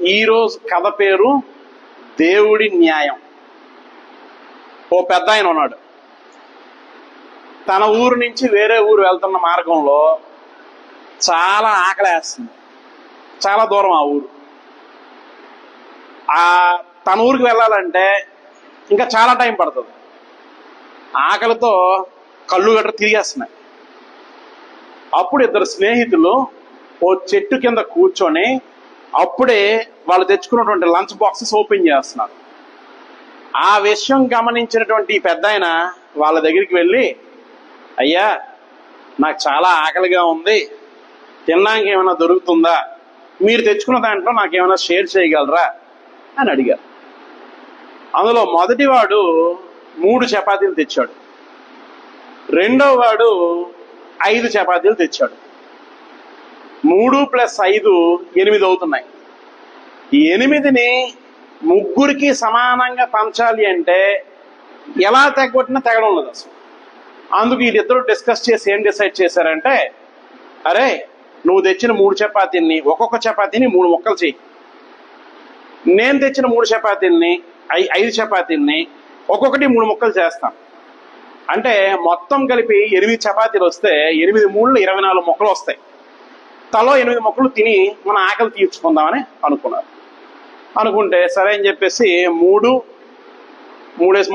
ఈరోజు కథ పేరు దేవుడి న్యాయం. ఓ పెద్ద ఆయన ఉన్నాడు. తన ఊరు నుంచి వేరే ఊరు వెళ్తున్న మార్గంలో చాలా ఆకలేస్తుంది. చాలా దూరం ఆ ఊరు. తన ఊరికి వెళ్ళాలంటే ఇంకా చాలా టైం పడుతుంది. ఆకలితో కళ్ళు గట్ర తిరిగేస్తున్నాయి. అప్పుడు ఇద్దరు స్నేహితులు ఓ చెట్టు కింద కూర్చొని అప్పుడే వాళ్ళు తెచ్చుకున్నటువంటి లంచ్ బాక్సెస్ ఓపెన్ చేస్తున్నారు. ఆ విషయం గమనించినటువంటి పెద్ద ఆయన వాళ్ళ దగ్గరికి వెళ్ళి, అయ్యా నాకు చాలా ఆకలిగా ఉంది, తినడానికి ఏమైనా దొరుకుతుందా, మీరు తెచ్చుకున్న దాంట్లో నాకేమైనా షేర్ చేయగలరా అని అడిగారు. అందులో మొదటి వాడు 3 చపాతీలు తెచ్చాడు. రెండో వాడు 5 చపాతీలు తెచ్చాడు. 3 + 5 8 అవుతున్నాయి. ఈ 8ని ముగ్గురికి సమానంగా పంచాలి అంటే ఎలా తెగొట్టినా తెగడం ఉండదు అసలు. అందుకు వీళ్ళిద్దరూ డిస్కస్ చేసి ఏం డిసైడ్ చేశారంటే, అరే నువ్వు తెచ్చిన 3 చపాతీల్ని ఒక్కొక్క చపాతీని 3 ముక్కలు చెయ్యి, నేను తెచ్చిన 3 చపాతీల్ని 5 చపాతీల్ని ఒక్కొక్కటి 3 ముక్కలు చేస్తాం. అంటే మొత్తం కలిపి 8 చపాతీలు వస్తే 8 3 24 ముక్కలు వస్తాయి. తలో 8 ముక్కలు తిని మన ఆకలి తీర్చుకుందామని అనుకున్నారు. అనుకుంటే సరే అని చెప్పేసి 3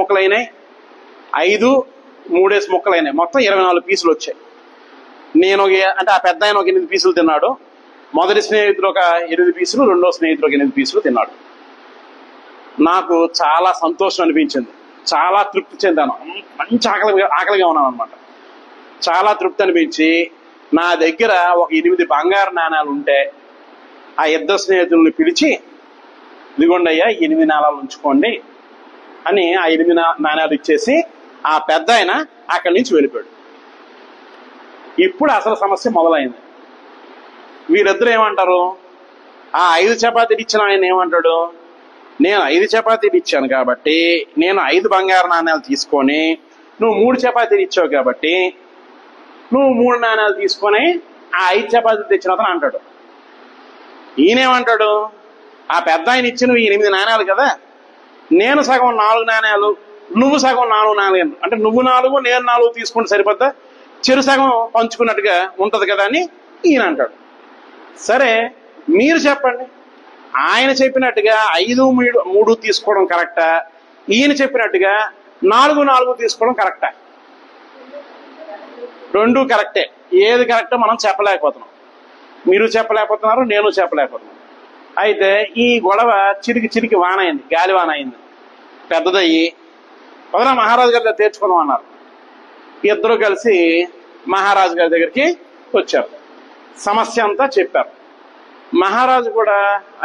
ముక్కలు అయినాయి, 5 3 ముక్కలు అయినాయి. మొత్తం 24 పీసులు వచ్చాయి. నేను అంటే ఆ పెద్ద ఆయన ఒక 8 పీసులు తిన్నాడు. మొదటి స్నేహితుడు ఒక 8 పీసులు, రెండో స్నేహితుడు ఒక 8 పీసులు తిన్నాడు. నాకు చాలా సంతోషం అనిపించింది, చాలా తృప్తి చెందాను. మంచి ఆకలిగా ఉన్నాను అనమాట. చాలా తృప్తి అనిపించి నా దగ్గర ఒక 8 బంగారు నాణాలు ఉంటే ఆ ఇద్దరు స్నేహితుల్ని పిలిచి, ఇదిగోండి అయ్యా 8 నాణాలు ఉంచుకోండి అని ఆ 8 నాణాలు ఇచ్చేసి ఆ పెద్ద ఆయన అక్కడి నుంచి వెళ్ళిపోయాడు. ఇప్పుడు అసలు సమస్య మొదలైంది. వీరిద్దరు ఏమంటారు, ఆ 5 చపాతీలు ఇచ్చిన ఆయన ఏమంటాడు, నేను 5 చపాతీలు ఇచ్చాను కాబట్టి నేను 5 బంగారు నాణ్యాలు తీసుకొని, నువ్వు 3 చపాతీలు ఇచ్చావు కాబట్టి నువ్వు 3 నాణ్యాలు తీసుకొని ఆ 5 చపాతీలు తెచ్చిన అతను అంటాడు. ఈయనేమంటాడు, ఆ పెద్ద ఆయన ఇచ్చిన 8 నాణ్యాలు కదా, నేను సగం 4 నాణ్యాలు, నువ్వు సగం 4 నాణ్యాలు, అంటే నువ్వు 4 నేను 4 తీసుకుంటే సరిపోద్దా, చెరు సగం పంచుకున్నట్టుగా ఉంటది కదా అని ఈయన అంటాడు. సరే మీరు చెప్పండి, ఆయన చెప్పినట్టుగా 5 3 తీసుకోవడం కరెక్టా, ఈయన చెప్పినట్టుగా 4 4 తీసుకోవడం కరెక్టా? రెండు కరెక్టే. ఏది కరెక్టో మనం చెప్పలేకపోతున్నాం. మీరు చెప్పలేకపోతున్నారు, నేను చెప్పలేకపోతున్నాను. అయితే ఈ గొడవ చిరికి వాన అయింది, గాలి వాన అయింది, పెద్దదయ్యి వదన మహారాజు గారి దగ్గర తెచ్చుకుందాం అన్నారు. ఇద్దరు కలిసి మహారాజు గారి దగ్గరికి వచ్చారు. సమస్య అంతా చెప్పారు. మహారాజు కూడా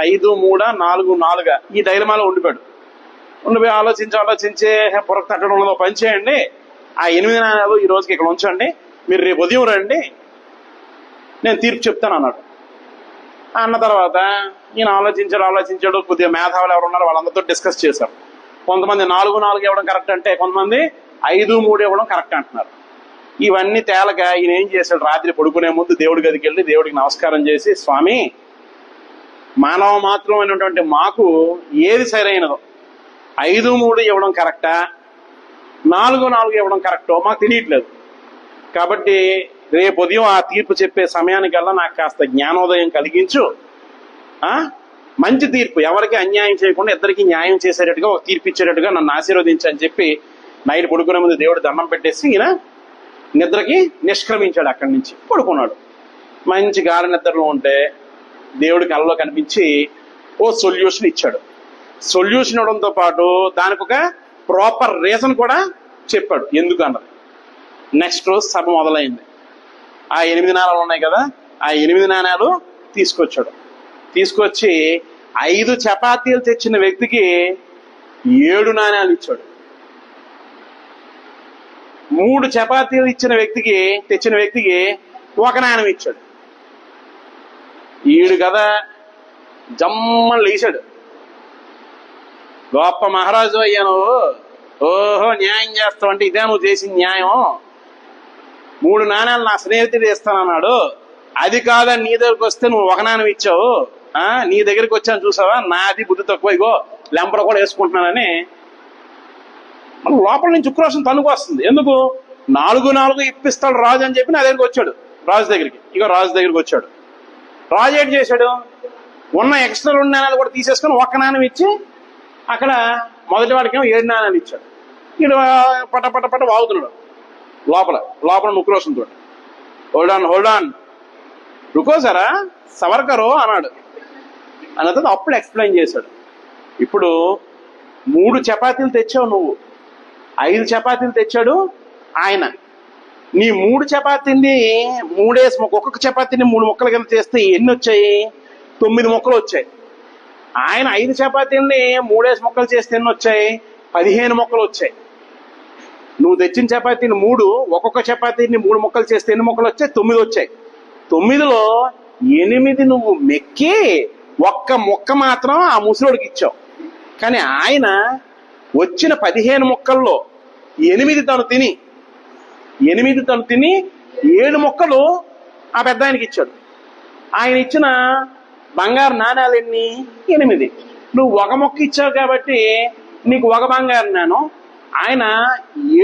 5 3 4 4 ఈ డైలమాలో ఉండిపోయి ఆలోచించి పొరకు తట్టడంలో పని చేయండి, ఆ 8 నాణ్యాలు ఈ రోజుకి ఇక్కడ ఉంచండి, మీరు రేపు ఉదయం రండి, నేను తీర్పు చెప్తాను అన్నాడు. అన్న తర్వాత ఈయన ఆలోచించాడు. కొద్దిగా మేధావులు ఎవరు ఉన్నారో వాళ్ళందరితో డిస్కస్ చేశారు. కొంతమంది 4 4 ఇవ్వడం కరెక్ట్ అంటే, కొంతమంది 5 3 ఇవ్వడం కరెక్ట్ అంటున్నారు. ఇవన్నీ తేలక ఈయన ఏం చేశాడు, రాత్రి పడుకునే ముందు దేవుడి గదికి వెళ్ళి దేవుడికి నమస్కారం చేసి, స్వామి మానవ మాత్రమైనటువంటి మాకు ఏది సరైనదో 5 3 ఇవ్వడం కరెక్టా, 4 4 ఇవ్వడం కరెక్టో మాకు తెలియట్లేదు. కాబట్టి రేపు ఉదయం ఆ తీర్పు చెప్పే సమయానికల్లా నాకు కాస్త జ్ఞానోదయం కలిగించు, మంచి తీర్పు, ఎవరికి అన్యాయం చేయకుండా ఇద్దరికి న్యాయం చేసేటట్టుగా ఒక తీర్పు ఇచ్చేటట్టుగా నన్ను ఆశీర్వదించు అని చెప్పి నైట్ పడుకునే ముందు దేవుడు దండం పెట్టేసి ఈయన నిద్రకి నిష్క్రమించాడు. అక్కడి నుంచి పడుకున్నాడు. మంచి గాఢ నిద్రలో ఉంటే దేవుడి కలలో కనిపించి ఓ సొల్యూషన్ ఇచ్చాడు. సొల్యూషన్ ఇవ్వడంతో పాటు దానికి ఒక ప్రాపర్ రీజన్ కూడా చెప్పాడు ఎందుకు అన్నది. నెక్స్ట్ రోజు సభ మొదలైంది. ఆ 8 నాణాలు ఉన్నాయి కదా, ఆ 8 నాణాలు తీసుకొచ్చాడు. తీసుకొచ్చి 5 చపాతీలు తెచ్చిన వ్యక్తికి 7 నాణాలు ఇచ్చాడు. 3 చపాతీలు తెచ్చిన వ్యక్తికి 1 నాణం ఇచ్చాడు. ఈడు కదా జమ్మని లేచాడు, గొప్ప మహారాజు అయ్యా నువ్వు, ఓహో న్యాయం చేస్తావు అంటే ఇదే నువ్వు చేసిన న్యాయం, 3 నాణ్యాలు నా స్నేహితుడు ఇస్తానన్నాడు, అది కాదని నీ దగ్గరకు వస్తే నువ్వు 1 నాణ్యం ఇచ్చావు, నీ దగ్గరికి వచ్చాను చూసావా, నాది బుద్ధి తక్కువ, ఇగో లెంపడ కూడా వేసుకుంటున్నానని మన లోపల నుంచి ఉక్రోషం తనుకు వస్తుంది. ఎందుకు? 4 ఇప్పిస్తాడు రాజు అని చెప్పి నా దగ్గరికి వచ్చాడు, రాజు దగ్గరికి. ఇగో రాజు దగ్గరికి వచ్చాడు. రాజు ఏంటి చేశాడు? ఉన్న ఎక్స్ట్రా 2 నాణాలు కూడా తీసేసుకొని 1 నాణం ఇచ్చి అక్కడ మొదటి వాడికేమో 7 నాణాలు ఇచ్చాడు. వీడు పట పట పట వాగుతున్నాడు లోపల ఉక్రోషంతో. హోల్డ్ ఆన్ రుకో సరా సవర్కరో అన్నాడు. అన్న అప్పుడు ఎక్స్ప్లెయిన్ చేశాడు. ఇప్పుడు 3 చపాతీలు తెచ్చావు నువ్వు, 5 చపాతీలు తెచ్చాడు ఆయన. నీ 3 చపాతీని 3 ఒక్కొక్క చపాతీని 3 ముక్కల కింద చేస్తే ఎన్ని వచ్చాయి? 9 ముక్కలు వచ్చాయి. ఆయన 5 చపాతీలని 3 ముక్కలు చేస్తే ఎన్ని వచ్చాయి? 15 ముక్కలు వచ్చాయి. నువ్వు తెచ్చిన చపాతీని 3, ఒక్కొక్క చపాతీని 3 ముక్కలు చేస్తే ఎన్ని ముక్కలు వచ్చాయి? 9 వచ్చాయి. 9లో 8 నువ్వు మెక్కి 1 ముక్క మాత్రం ఆ ముసలోడికి ఇచ్చావు. కానీ ఆయన వచ్చిన 15 ముక్కల్లో 8 తను తిని 7 ముక్కలు ఆ పెద్ద ఆయనకి ఇచ్చాడు. ఆయన ఇచ్చిన బంగారు నాణాలు ఎన్ని? 8. నువ్వు 1 ముక్క ఇచ్చావు కాబట్టి నీకు 1 బంగారు నాణం. ఆయన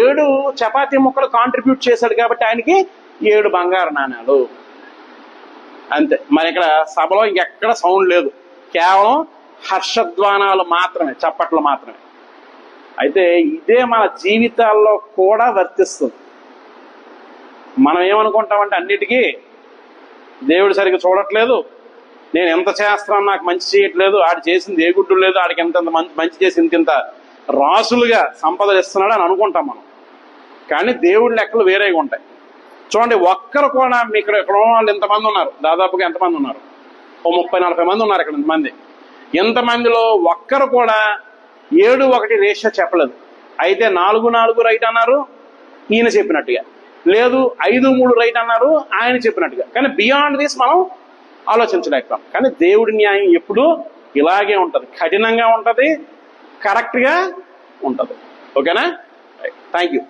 7 చపాతీ ముక్కలు కాంట్రిబ్యూట్ చేశాడు కాబట్టి ఆయనకి 7 బంగారు నాణాలు. అంతే. మరి ఇక్కడ సభలో ఇంకెక్కడ సౌండ్ లేదు, కేవలం హర్షధ్వానాలు మాత్రమే, చప్పట్లు మాత్రమే. అయితే ఇదే మన జీవితాల్లో కూడా వర్తిస్తుంది. మనం ఏమనుకుంటామంటే అన్నిటికీ దేవుడు సరిగ్గా చూడట్లేదు, నేను ఎంత చేస్తున్నాను నాకు మంచి చేయట్లేదు, ఆడు చేసింది ఏ గుడ్డు లేదు, ఆడికి ఎంత మంచి చేసి ఇంత రాసులుగా సంపదలు ఇస్తున్నాడు అని అనుకుంటాం మనం. కానీ దేవుడి లెక్కలు వేరేగా ఉంటాయి. చూడండి, ఒక్కరు కూడా మీకు ఇక్కడ వాళ్ళు ఎంతమంది ఉన్నారు? దాదాపుగా ఎంతమంది ఉన్నారు? ఓ 30-40 మంది ఉన్నారు ఇక్కడ. ఇంతమంది, ఇంతమందిలో ఒక్కరు కూడా 7-1 రేషియో చెప్పలేదు. అయితే 4-4 రైట్ అన్నారు ఈయన చెప్పినట్టుగా, లేదు 5-3 రైట్ అన్నారు ఆయన చెప్పినట్టుగా. కానీ బియాండ్ దిస్ మనం ఆలోచించలేకపోతాం. కానీ దేవుడి న్యాయం ఎప్పుడూ ఇలాగే ఉంటుంది, కఠినంగా ఉంటుంది, కరెక్ట్గా ఉంటుంది. ఓకేనా? Thank you.